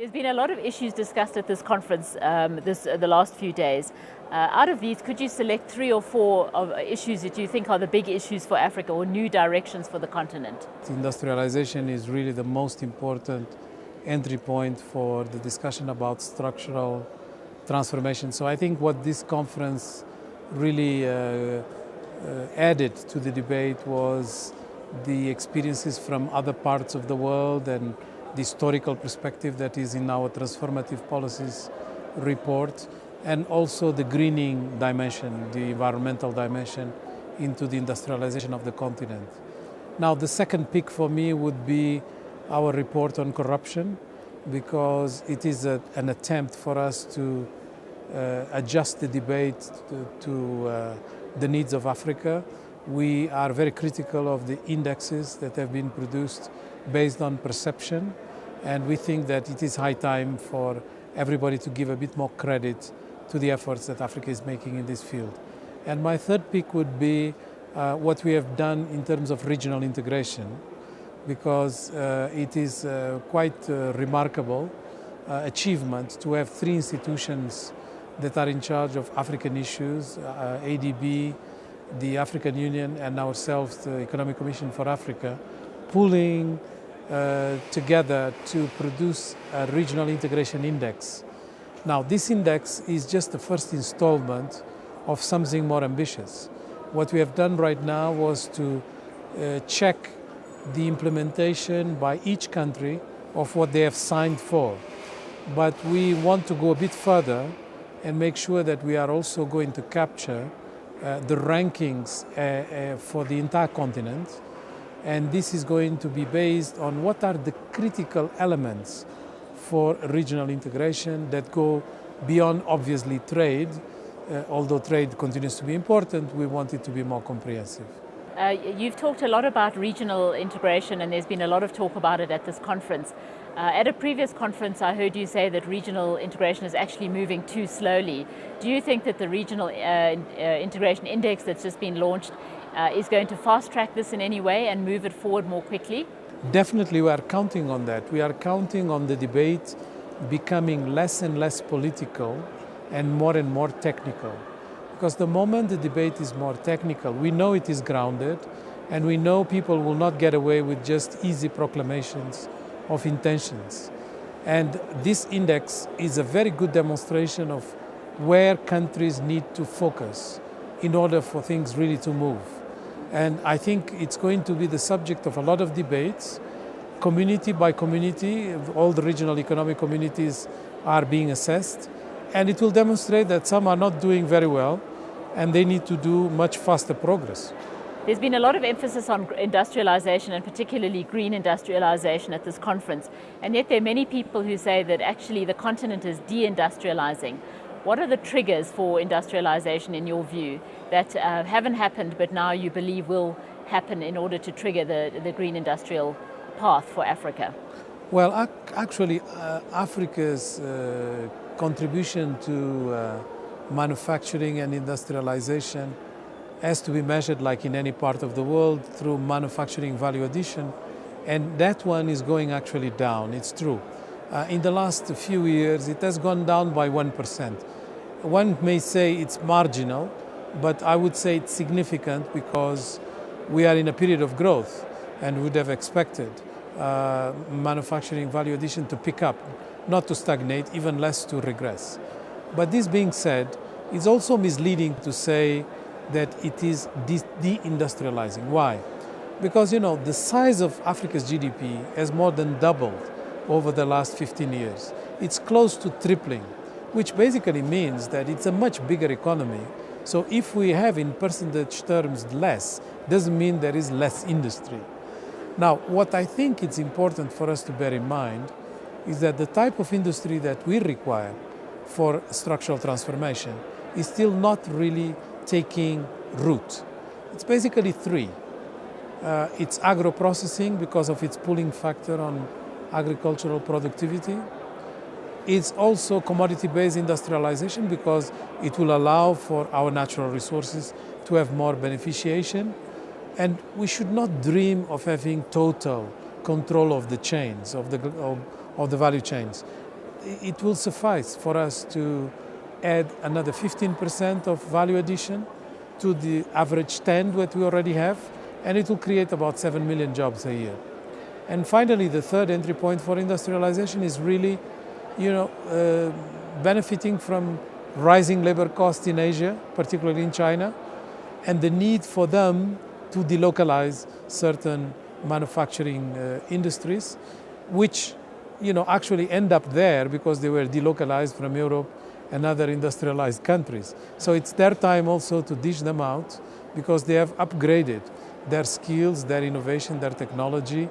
There's been a lot of issues discussed at this conference the last few days. Out of these, could you select 3 or 4 of issues that you think are the big issues for Africa or new directions for the continent? Industrialization is really the most important entry point for the discussion about structural transformation. So I think what this conference really added to the debate was the experiences from other parts of the world and the historical perspective that is in our transformative policies report, and also the greening dimension, the environmental dimension into the industrialization of the continent. Now, the second pick for me would be our report on corruption, because it is an attempt for us to adjust the debate to the needs of Africa. We are very critical of the indexes that have been produced based on perception, and we think that it is high time for everybody to give a bit more credit to the efforts that Africa is making in this field. And my third pick would be what we have done in terms of regional integration, because it is quite a remarkable achievement to have 3 institutions that are in charge of African issues, ADB, the African Union, and ourselves, the Economic Commission for Africa, pulling together to produce a regional integration index. Now, this index is just the first installment of something more ambitious. What we have done right now was to check the implementation by each country of what they have signed for. But we want to go a bit further and make sure that we are also going to capture the rankings for the entire continent. And this is going to be based on what are the critical elements for regional integration that go beyond, obviously, trade. Although trade continues to be important, we want it to be more comprehensive. You've talked a lot about regional integration, and there's been a lot of talk about it at this conference. At a previous conference, I heard you say that regional integration is actually moving too slowly. Do you think that the regional integration index that's just been launched is going to fast-track this in any way and move it forward more quickly? Definitely, we are counting on that. We are counting on the debate becoming less and less political and more technical. Because the moment the debate is more technical, we know it is grounded, and we know people will not get away with just easy proclamations of intentions. And this index is a very good demonstration of where countries need to focus in order for things really to move. And I think it's going to be the subject of a lot of debates, community by community. All the regional economic communities are being assessed, and it will demonstrate that some are not doing very well, and they need to do much faster progress. There's been a lot of emphasis on industrialization, and particularly green industrialization at this conference, and yet there are many people who say that actually the continent is deindustrializing. What are the triggers for industrialization in your view that haven't happened but now you believe will happen in order to trigger the green industrial path for Africa? Well, actually, Africa's contribution to manufacturing and industrialization has to be measured, like in any part of the world, through manufacturing value addition, and that one is going actually down. It's true. In the last few years, it has gone down by 1%. One may say it's marginal, but I would say it's significant because we are in a period of growth and would have expected manufacturing value addition to pick up, not to stagnate, even less to regress. But this being said, it's also misleading to say that it is deindustrializing. Why? Because, the size of Africa's GDP has more than doubled over the last 15 years. It's close to tripling, which basically means that it's a much bigger economy. So if we have in percentage terms less, doesn't mean there is less industry. Now, what I think it's important for us to bear in mind is that the type of industry that we require for structural transformation is still not really taking root. It's basically 3. It's agro-processing because of its pulling factor on agricultural productivity. It's also commodity-based industrialization because it will allow for our natural resources to have more beneficiation. And we should not dream of having total control of the chains, of the value chains. it will suffice for us to add another 15% of value addition to the average 10 that we already have, and it will create about 7 million jobs a year. And finally, the third entry point for industrialization is really, benefiting from rising labor costs in Asia, particularly in China, and the need for them to delocalize certain manufacturing industries, which actually end up there because they were delocalized from Europe and other industrialized countries. So it's their time also to dish them out because they have upgraded their skills, their innovation, their technology,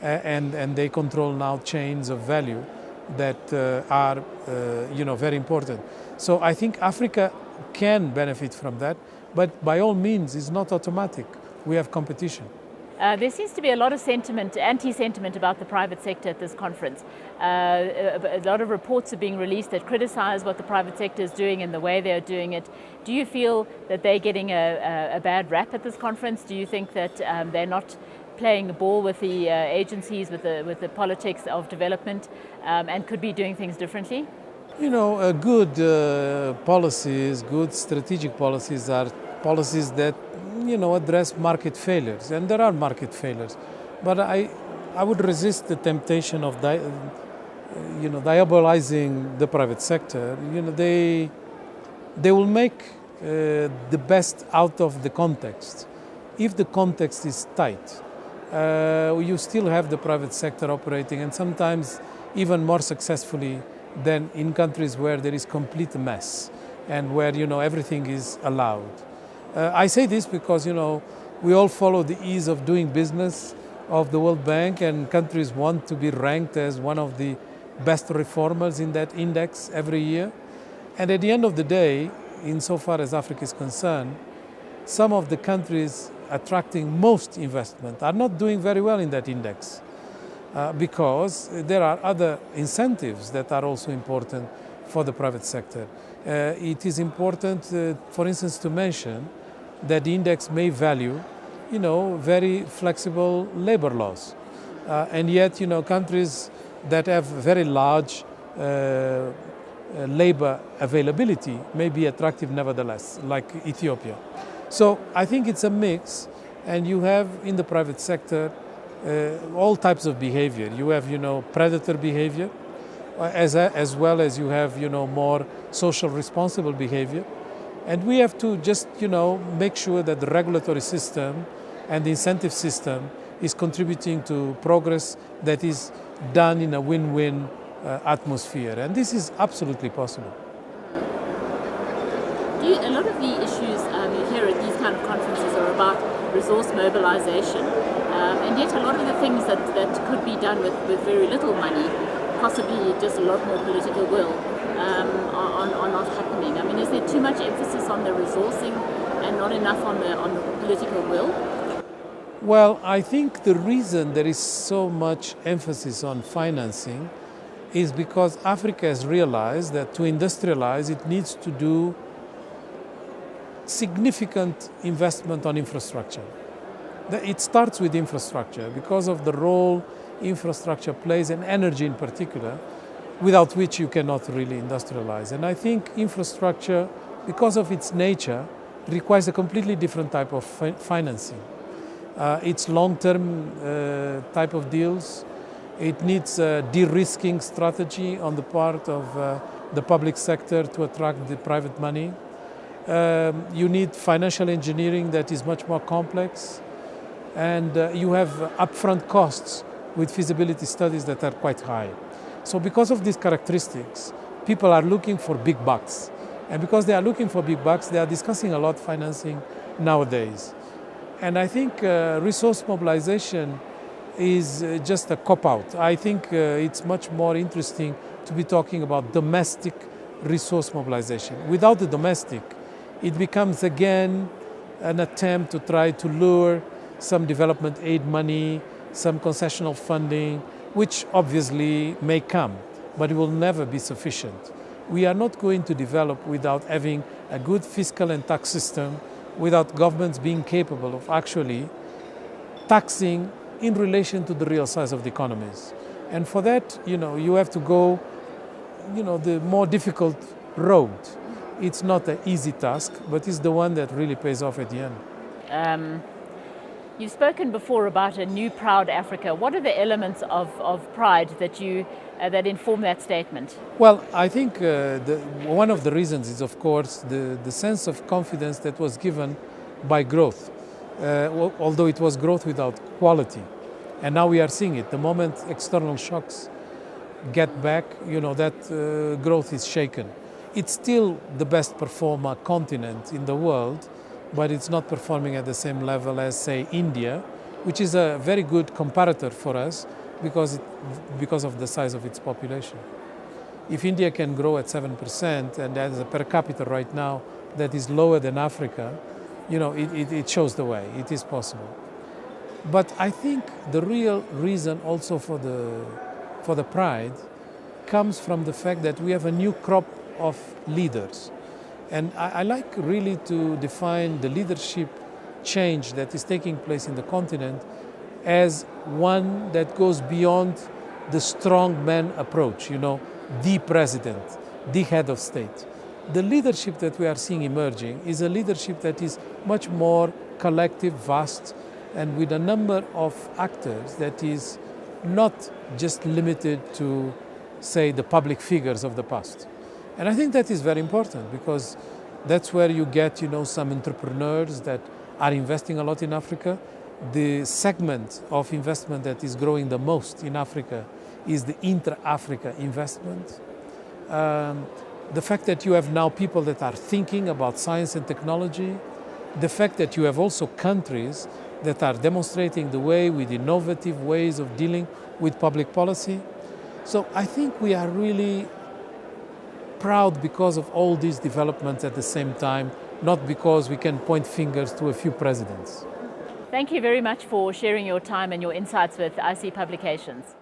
and they control now chains of value that are very important. So I think Africa can benefit from that, but by all means it's not automatic. We have competition. There seems to be a lot of sentiment, anti-sentiment about the private sector at this conference. A lot of reports are being released that criticize what the private sector is doing and the way they're doing it. Do you feel that they're getting a bad rap at this conference? Do you think that they're not playing the ball with the agencies, with the politics of development, and could be doing things differently? Good policies, good strategic policies are policies that address market failures, and there are market failures. But I would resist the temptation of diabolizing the private sector. They will make the best out of the context. If the context is tight, you still have the private sector operating, and sometimes even more successfully than in countries where there is complete mess and where everything is allowed. I say this because we all follow the ease of doing business of the World Bank, and countries want to be ranked as one of the best reformers in that index every year. And at the end of the day, insofar as Africa is concerned, some of the countries attracting most investment are not doing very well in that index because there are other incentives that are also important for the private sector. It is important, for instance, to mention that the index may value, very flexible labor laws. And yet, countries that have very large labor availability may be attractive nevertheless, like Ethiopia. So I think it's a mix, and you have in the private sector all types of behavior. You have, predator behavior, as well as you have, more social responsible behavior. And we have to just, make sure that the regulatory system and the incentive system is contributing to progress that is done in a win-win atmosphere. And this is absolutely possible. A lot of the issues you hear at these kind of conferences are about resource mobilization. And yet a lot of the things that could be done with very little money, possibly just a lot more political will, are not happening. I mean, is there too much emphasis on the resourcing and not enough on the political will? Well, I think the reason there is so much emphasis on financing is because Africa has realized that to industrialize it needs to do significant investment on infrastructure. It starts with infrastructure because of the role infrastructure plays, and energy in particular, without which you cannot really industrialize. And I think infrastructure, because of its nature, requires a completely different type of financing. It's long-term type of deals. It needs a de-risking strategy on the part of the public sector to attract the private money. You need financial engineering that is much more complex. And you have upfront costs with feasibility studies that are quite high. So because of these characteristics, people are looking for big bucks. And because they are looking for big bucks, they are discussing a lot of financing nowadays. And I think resource mobilization is just a cop-out. I think it's much more interesting to be talking about domestic resource mobilization. Without the domestic, it becomes again an attempt to try to lure some development aid money, some concessional funding, which obviously may come, but it will never be sufficient. We are not going to develop without having a good fiscal and tax system, without governments being capable of actually taxing in relation to the real size of the economies. And for that, you have to go the more difficult road. It's not an easy task, but it's the one that really pays off at the end. You've spoken before about a new proud Africa. What are the elements of pride that inform that statement? Well, I think one of the reasons is, of course, the sense of confidence that was given by growth, although it was growth without quality. And now we are seeing it. The moment external shocks get back, that growth is shaken. It's still the best performer continent in the world, but it's not performing at the same level as, say, India, which is a very good comparator for us because of the size of its population. If India can grow at 7% and has a per capita right now that is lower than Africa, it shows the way. It is possible. But I think the real reason also for the pride comes from the fact that we have a new crop of leaders. And I like really to define the leadership change that is taking place in the continent as one that goes beyond the strong man approach, the president, the head of state. The leadership that we are seeing emerging is a leadership that is much more collective, vast, and with a number of actors that is not just limited to, say, the public figures of the past. And I think that is very important because that's where you get, some entrepreneurs that are investing a lot in Africa. The segment of investment that is growing the most in Africa is the intra-Africa investment. The fact that you have now people that are thinking about science and technology, the fact that you have also countries that are demonstrating the way with innovative ways of dealing with public policy. So I think we are really proud because of all these developments at the same time, not because we can point fingers to a few presidents. Thank you very much for sharing your time and your insights with IC Publications.